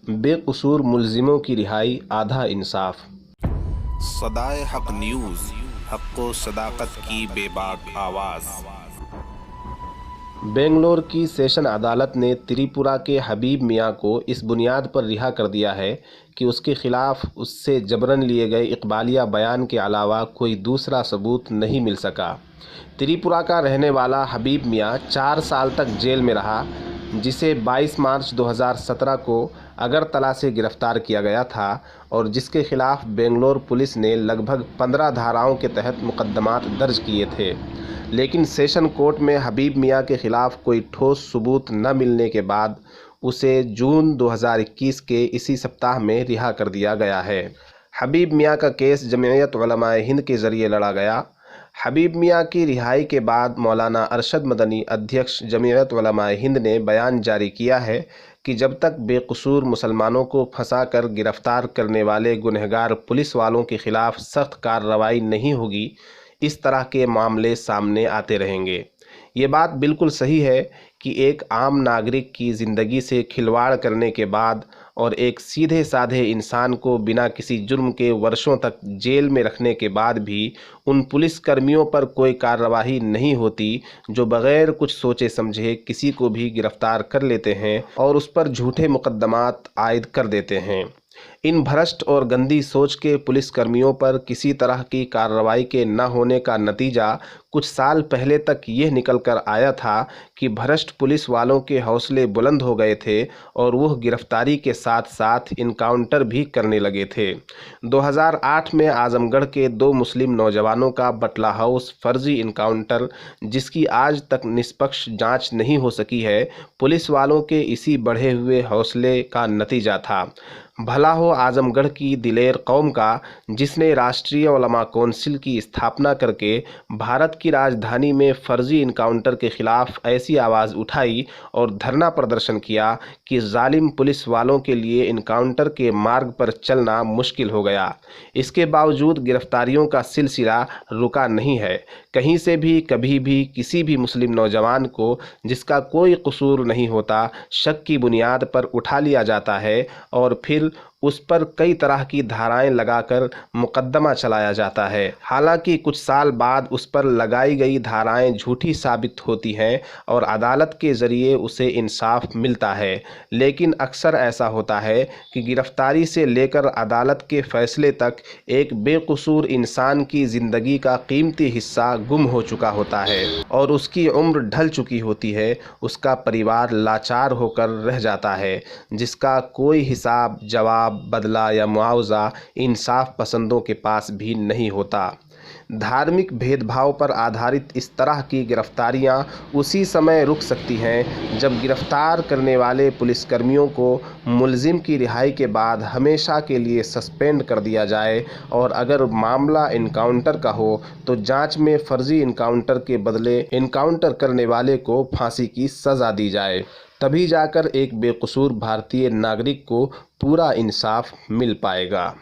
बेकसूर मुलजिमों की रिहाई आधा इंसाफ। सदाए हक न्यूज़, हक़ सदाकत की बेबाक आवाज़। बेंगलोर की सेशन अदालत ने त्रिपुरा के हबीब मियां को इस बुनियाद पर रिहा कर दिया है कि उसके खिलाफ उससे जबरन लिए गए इकबालिया बयान के अलावा कोई दूसरा सबूत नहीं मिल सका। त्रिपुरा का रहने वाला हबीब मियां 4 साल तक जेल में रहा, जिसे 22 मार्च 2017 को अगरतला से गिरफ्तार किया गया था और जिसके खिलाफ बेंगलोर पुलिस ने लगभग 15 धाराओं के तहत मुकदमात दर्ज किए थे। लेकिन सेशन कोर्ट में हबीब मियां के खिलाफ कोई ठोस सबूत न मिलने के बाद उसे जून 2021 के इसी सप्ताह में रिहा कर दिया गया है। हबीब मियां का केस जमीयत उलमाए हिंद के ज़रिए लड़ा गया। हबीब मियां की रिहाई के बाद मौलाना अरशद मदनी, अध्यक्ष जमीयत उलमाए हिंद ने बयान जारी किया है कि जब तक बेकसूर मुसलमानों को फंसाकर गिरफ्तार करने वाले गुनहगार पुलिस वालों के खिलाफ सख्त कार्रवाई नहीं होगी, इस तरह के मामले सामने आते रहेंगे। ये बात बिल्कुल सही है कि एक आम नागरिक की ज़िंदगी से खिलवाड़ करने के बाद और एक सीधे साधे इंसान को बिना किसी जुर्म के वर्षों तक जेल में रखने के बाद भी उन पुलिस कर्मियों पर कोई कार्रवाई नहीं होती जो बग़ैर कुछ सोचे समझे किसी को भी गिरफ्तार कर लेते हैं और उस पर झूठे मुकदमात आयद कर देते हैं। इन भ्रष्ट और गंदी सोच के पुलिसकर्मियों पर किसी तरह की कार्रवाई के न होने का नतीजा कुछ साल पहले तक यह निकल कर आया था कि भ्रष्ट पुलिस वालों के हौसले बुलंद हो गए थे और वह गिरफ्तारी के साथ साथ इनकाउंटर भी करने लगे थे। 2008 में आजमगढ़ के 2 मुस्लिम नौजवानों का बटला हाउस फर्जी इनकाउंटर, जिसकी आज तक निष्पक्ष जांच नहीं हो सकी है, पुलिस वालों के इसी बढ़े हुए हौसले का नतीजा था। भला हो आजमगढ़ की दिलेर कौम का, जिसने राष्ट्रीय उलमा कौंसिल की स्थापना करके भारत की राजधानी में फर्जी इनकाउंटर के खिलाफ ऐसी आवाज़ उठाई और धरना प्रदर्शन किया कि जालिम पुलिस वालों के लिए इनकाउंटर के मार्ग पर चलना मुश्किल हो गया। इसके बावजूद गिरफ्तारियों का सिलसिला रुका नहीं है। कहीं से भी कभी भी किसी भी मुस्लिम नौजवान को, जिसका कोई कसूर नहीं होता, शक की बुनियाद पर उठा लिया जाता है और फिर उस पर कई तरह की धाराएं लगाकर मुकदमा चलाया जाता है। हालांकि कुछ साल बाद उस पर लगाई गई धाराएं झूठी साबित होती हैं और अदालत के ज़रिए उसे इंसाफ मिलता है। लेकिन अक्सर ऐसा होता है कि गिरफ्तारी से लेकर अदालत के फैसले तक एक बेकसूर इंसान की ज़िंदगी का कीमती हिस्सा गुम हो चुका होता है और उसकी उम्र ढल चुकी होती है। उसका परिवार लाचार होकर रह जाता है, जिसका कोई हिसाब जवाब, बदला या मुआवजा इंसाफ पसंदों के पास भी नहीं होता। धार्मिक भेदभाव पर आधारित इस तरह की गिरफ्तारियां उसी समय रुक सकती हैं जब गिरफ्तार करने वाले पुलिसकर्मियों को मुलजिम की रिहाई के बाद हमेशा के लिए सस्पेंड कर दिया जाए और अगर मामला इनकाउंटर का हो तो जांच में फर्जी इनकाउंटर के बदले इनकाउंटर करने वाले को फांसी की सज़ा दी जाए। तभी जाकर एक बेकसूर भारतीय नागरिक को पूरा इंसाफ मिल पाएगा।